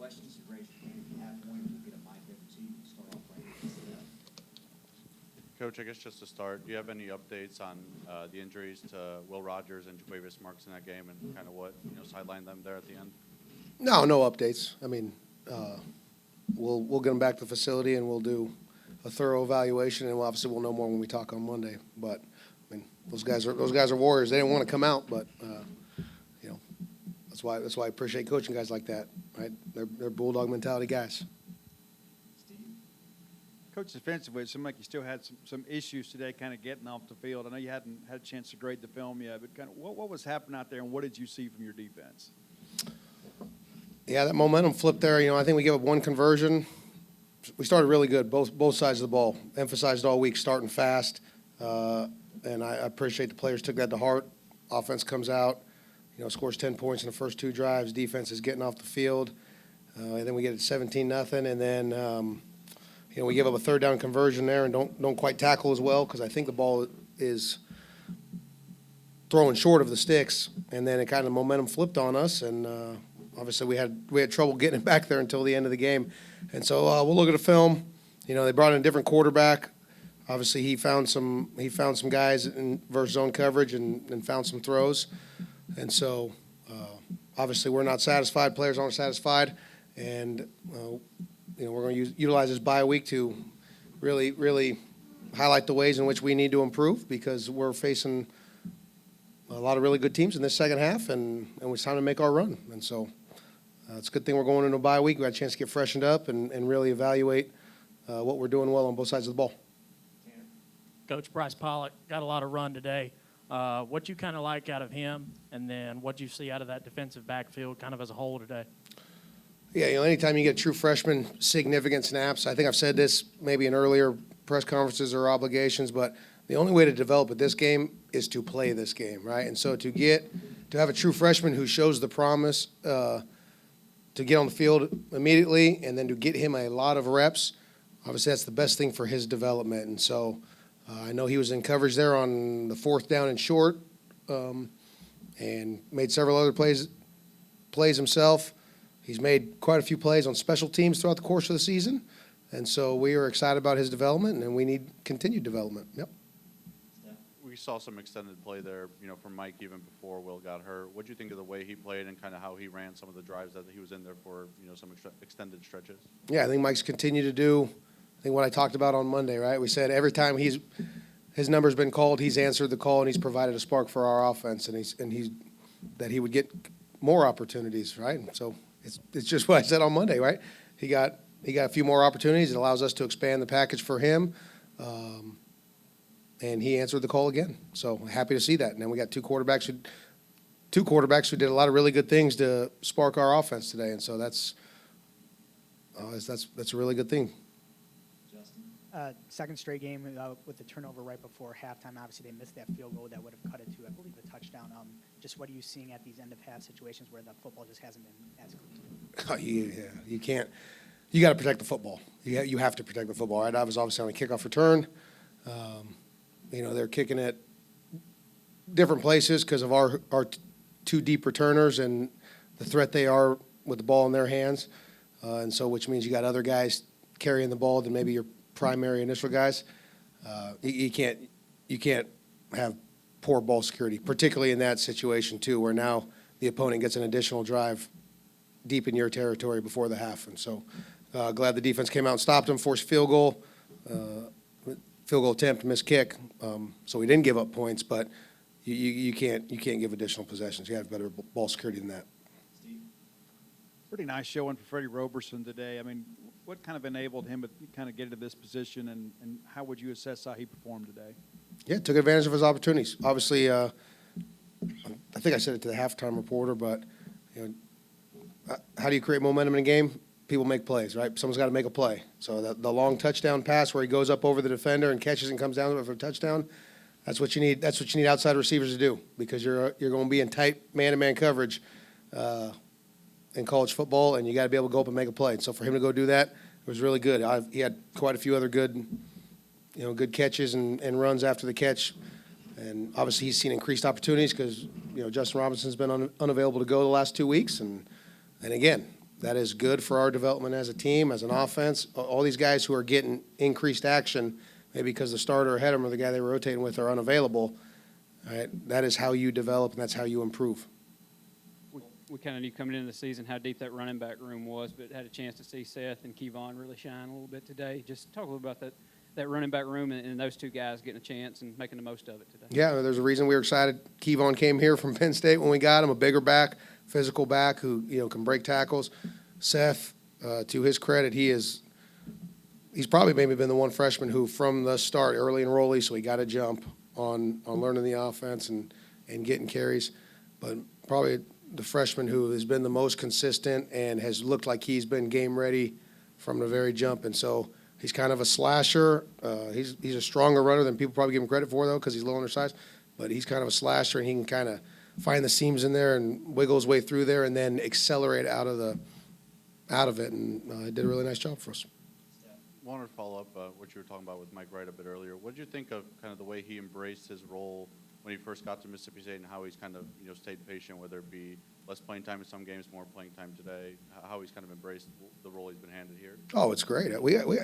questions, raise your hand. If you have one, we'll get a mic over to you. Start off right here. Coach, I guess just to start, do you have any updates on the injuries to Will Rogers and Jaquavius Marks in that game and kind of what, sidelined them there at the end? No updates. I mean, we'll get them back to the facility and we'll do a thorough evaluation, and obviously we'll know more when we talk on Monday. But I mean, those guys are warriors. They didn't want to come out, but that's why I appreciate coaching guys like that. Right? They're bulldog mentality guys. Coach, defensively, it seemed like you still had some issues today kind of getting off the field. I know you hadn't had a chance to grade the film yet, but kind of what was happening out there, and what did you see from your defense? Yeah, that momentum flip there. I think we gave up one conversion. We started really good, both sides of the ball. Emphasized all week starting fast, and I appreciate the players took that to heart. Offense comes out, scores 10 points in the first two drives. Defense is getting off the field. And then we get it 17-0, and then we give up a third down conversion there and don't quite tackle as well because I think the ball is throwing short of the sticks, and then it kind of momentum flipped on us, and obviously we had trouble getting it back there until the end of the game. And so we'll look at the film. They brought in a different quarterback. Obviously he found some guys in versus zone coverage and found some throws. And so obviously we're not satisfied. Players aren't satisfied, and we're going to utilize this bye week to really, really highlight the ways in which we need to improve because we're facing a lot of really good teams in this second half, and it's time to make our run. And so it's a good thing we're going into a bye week. We got a chance to get freshened up and really evaluate what we're doing well on both sides of the ball. Coach Bryce Pollock got a lot of run today. What you kind of like out of him, and then what you see out of that defensive backfield kind of as a whole today? Yeah, anytime you get true freshman significant snaps, I think I've said this maybe in earlier press conferences or obligations, but the only way to develop at this game is to play this game, right? And so to have a true freshman who shows the promise to get on the field immediately and then to get him a lot of reps, obviously that's the best thing for his development. And so I know he was in coverage there on the fourth down and short and made several other plays himself. He's made quite a few plays on special teams throughout the course of the season. And so we are excited about his development, and we need continued development. Yep. We saw some extended play there, from Mike even before Will got hurt. What do you think of the way he played and kind of how he ran some of the drives that he was in there for, some extended stretches? Yeah, I think Mike's continued to do, what I talked about on Monday, right? We said every time his number's been called, he's answered the call, and he's provided a spark for our offense, and he would get more opportunities, right? And so it's just what I said on Monday, right? He got a few more opportunities. It allows us to expand the package for him. And he answered the call again. So happy to see that. And then we got two quarterbacks who did a lot of really good things to spark our offense today. And so that's a really good thing. Justin? Second straight game with the turnover right before halftime. Obviously, they missed that field goal that would have cut it to, I believe, a touchdown. Just what are you seeing at these end-of-half situations where the football just hasn't been as clean? Yeah, you can't. You got to protect the football. You have to protect the football, right? I was obviously on a kickoff return. They're kicking at different places because of our two deep returners and the threat they are with the ball in their hands. And so which means you got other guys carrying the ball than maybe your primary initial guys. You can't have poor ball security, particularly in that situation too, where now the opponent gets an additional drive deep in your territory before the half. And so glad the defense came out and stopped them, forced field goal attempt, missed kick. So we didn't give up points, but you can't give additional possessions. You have better ball security than that. Steve? Pretty nice showing for Freddie Roberson today. I mean, what kind of enabled him to kind of get into this position, and how would you assess how he performed today? Yeah, took advantage of his opportunities. Obviously, I think I said it to the halftime reporter, but how do you create momentum in a game? People make plays, right? Someone's got to make a play. So the long touchdown pass where he goes up over the defender and catches and comes down for a touchdown, that's what you need. That's what you need outside receivers to do because you're going to be in tight man-to-man coverage in college football, and you got to be able to go up and make a play. And so for him to go do that, it was really good. He had quite a few other good catches and runs after the catch. And obviously he's seen increased opportunities because Justin Robinson's been unavailable to go the last 2 weeks. And again, That is good for our development as a team, as an offense. All these guys who are getting increased action, maybe because the starter ahead of them or the guy they were rotating with are unavailable, all right, that is how you develop and that's how you improve. We kind of knew coming into the season how deep that running back room was, but had a chance to see Seth and Kevon really shine a little bit today. Just talk a little about that running back room and those two guys getting a chance and making the most of it today. Yeah, there's a reason we were excited. Kevon came here from Penn State when we got him, a bigger back, physical back who, can break tackles. Seth, to his credit, he's probably maybe been the one freshman who from the start, early enrollee, so he got a jump on learning the offense and getting carries. But probably the freshman who has been the most consistent and has looked like he's been game ready from the very jump. And so he's kind of a slasher. He's a stronger runner than people probably give him credit for, though, because he's low undersized. But he's kind of a slasher, and he can kind of find the seams in there and wiggle his way through there and then accelerate out of it. And he did a really nice job for us. Wanted to follow up what you were talking about with Mike Wright a bit earlier. What did you think of kind of the way he embraced his role when he first got to Mississippi State and how he's kind of stayed patient, whether it be less playing time in some games, more playing time today, how he's kind of embraced the role he's been handed here? Oh, it's great.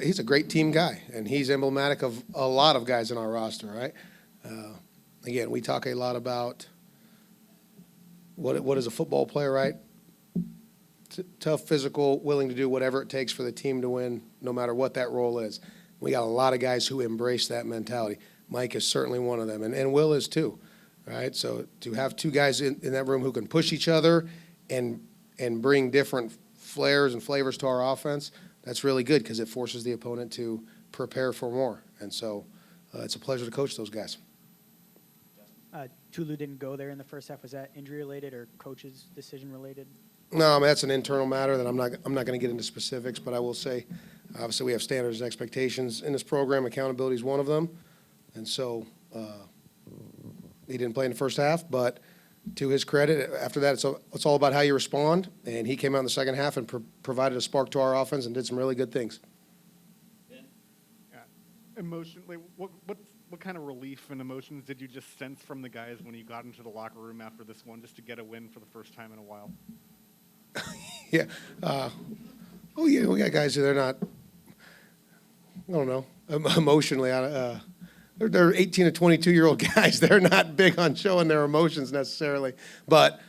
He's a great team guy, and he's emblematic of a lot of guys in our roster, right? Again, we talk a lot about what is a football player, right? Tough, physical, willing to do whatever it takes for the team to win, no matter what that role is. We got a lot of guys who embrace that mentality. Mike is certainly one of them, and Will is too, right? So to have two guys in that room who can push each other and bring different flares and flavors to our offense, that's really good because it forces the opponent to prepare for more. And so it's a pleasure to coach those guys. Tulu didn't go there in the first half. Was that injury related or coach's decision related? No, I mean, that's an internal matter that I'm not going to get into specifics, but I will say, obviously, we have standards and expectations in this program. Accountability is one of them. And so he didn't play in the first half, but to his credit, after that, it's all about how you respond. And he came out in the second half and provided a spark to our offense and did some really good things. Emotionally, what kind of relief and emotions did you just sense from the guys when you got into the locker room after this one, just to get a win for the first time in a while? Yeah. We got guys who they're not, I don't know, emotionally. They're 18 to 22-year-old guys. They're not big on showing their emotions necessarily. But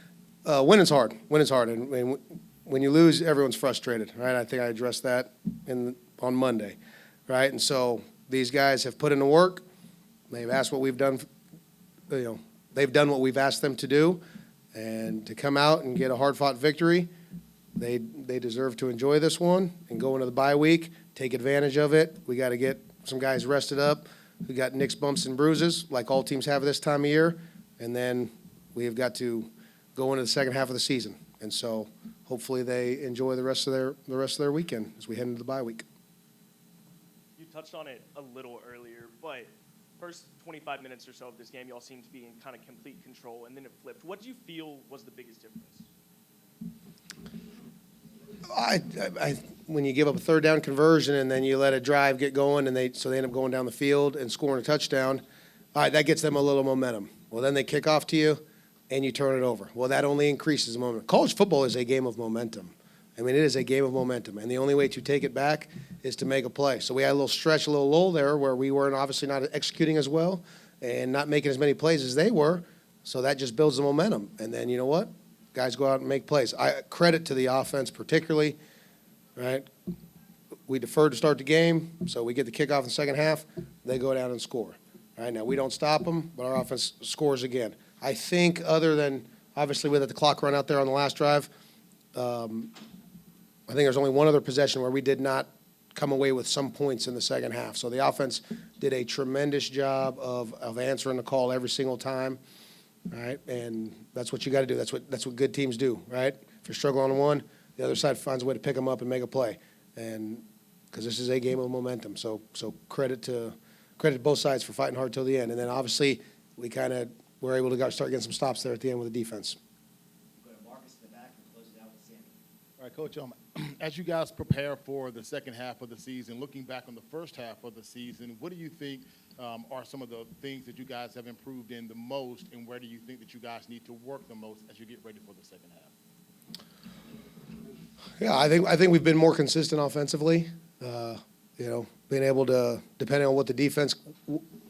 winning's hard. And when you lose, everyone's frustrated, right? I think I addressed that on Monday, right? And so these guys have put in the work. They've asked what we've done. They've done what we've asked them to do. And to come out and get a hard-fought victory, they deserve to enjoy this one and go into the bye week, take advantage of it. We got to get some guys rested up. We got nicks, bumps, and bruises, like all teams have this time of year. And then we have got to go into the second half of the season. And so hopefully they enjoy the rest of their weekend as we head into the bye week. You touched on it a little earlier, but first 25 minutes or so of this game, y'all seemed to be in kind of complete control, and then it flipped. What did you feel was the biggest difference? When you give up a third down conversion and then you let a drive get going and they end up going down the field and scoring a touchdown, all right, that gets them a little momentum. Well, then they kick off to you and you turn it over. Well, that only increases the momentum. College football is a game of momentum. I mean, it is a game of momentum, and the only way to take it back is to make a play. So we had a little stretch, a little lull there where we weren't obviously not executing as well and not making as many plays as they were, so that just builds the momentum. And then you know what? Guys go out and make plays. I credit to the offense particularly, right? We deferred to start the game, so we get the kickoff in the second half. They go down and score. Right now, we don't stop them, but our offense scores again. I think other than, obviously, we let the clock run out there on the last drive, I think there's only one other possession where we did not come away with some points in the second half. So the offense did a tremendous job of answering the call every single time, right? And that's what you got to do. That's what good teams do, right? If you're struggling on one, the other side finds a way to pick them up and make a play. And because this is a game of momentum, so credit to both sides for fighting hard till the end. And then obviously we kind of were able to start getting some stops there at the end with the defense. Go to Marcus in the back and close it out with Sammy. All right, Coach, as you guys prepare for the second half of the season, looking back on the first half of the season, what do you think are some of the things that you guys have improved in the most, and where do you think that you guys need to work the most as you get ready for the second half? Yeah, I think we've been more consistent offensively. Being able to, depending on what the defense,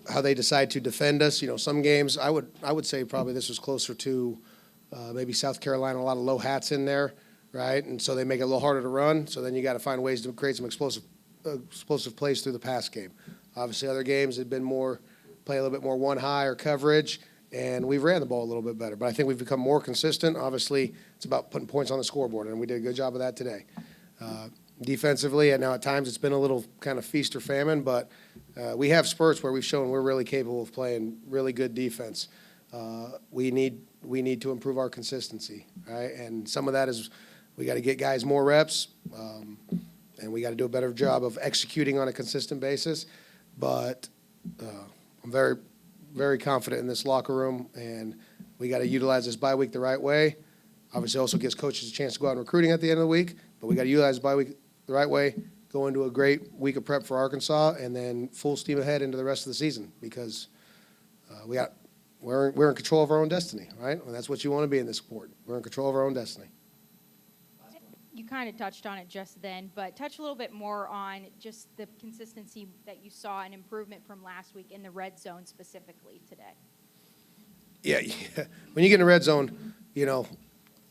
how they decide to defend us. Some games I would say probably this was closer to maybe South Carolina. A lot of low hats in there, right? And so they make it a little harder to run. So then you got to find ways to create some explosive plays through the pass game. Obviously, other games have been play a little bit more one high or coverage, and we ran the ball a little bit better. But I think we've become more consistent. Obviously, it's about putting points on the scoreboard, and we did a good job of that today. Defensively, and now at times it's been a little kind of feast or famine, but we have spurts where we've shown we're really capable of playing really good defense. We need to improve our consistency, right? And some of that is we got to get guys more reps, and we got to do a better job of executing on a consistent basis. But I'm very, very confident in this locker room, and we got to utilize this bye week the right way. Obviously, also gives coaches a chance to go out and recruiting at the end of the week, but we got to utilize the bye week the right way, go into a great week of prep for Arkansas, and then full steam ahead into the rest of the season because we're in control of our own destiny, right? And that's what you want to be in this sport. We're in control of our own destiny. You kind of touched on it just then, but touch a little bit more on just the consistency that you saw and improvement from last week in the red zone specifically today. Yeah. When you get in the red zone,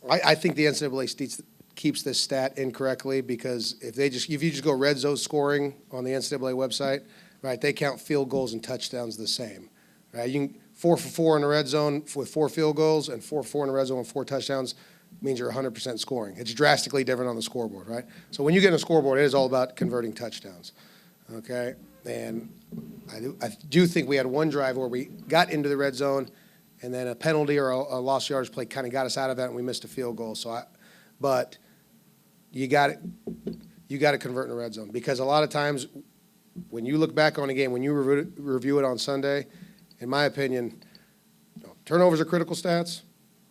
I think the NCAA keeps this stat incorrectly because if you just go red zone scoring on the NCAA website, right, they count field goals and touchdowns the same, right? You can 4 for 4 in the red zone with 4 field goals and 4 for 4 in the red zone with 4 touchdowns means you're 100% scoring. It's drastically different on the scoreboard, right? So when you get in a scoreboard, it is all about converting touchdowns, okay? And I do think we had one drive where we got into the red zone and then a penalty or a lost yardage play kind of got us out of that and we missed a field goal. But you got to convert in the red zone because a lot of times when you look back on a game, when you review it on Sunday, in my opinion, turnovers are critical stats,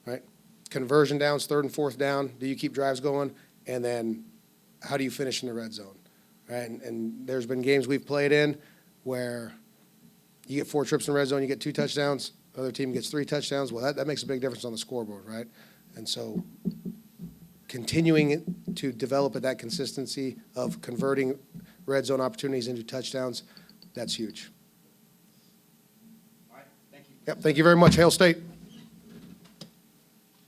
right? Conversion downs, 3rd and 4th down. Do you keep drives going? And then how do you finish in the red zone, right? And there's been games we've played in where you get 4 trips in the red zone, you get 2 touchdowns, the other team gets 3 touchdowns. Well, that makes a big difference on the scoreboard, right? And so continuing to develop at that consistency of converting red zone opportunities into touchdowns, that's huge. All right, thank you. Yep, thank you very much, Hail State.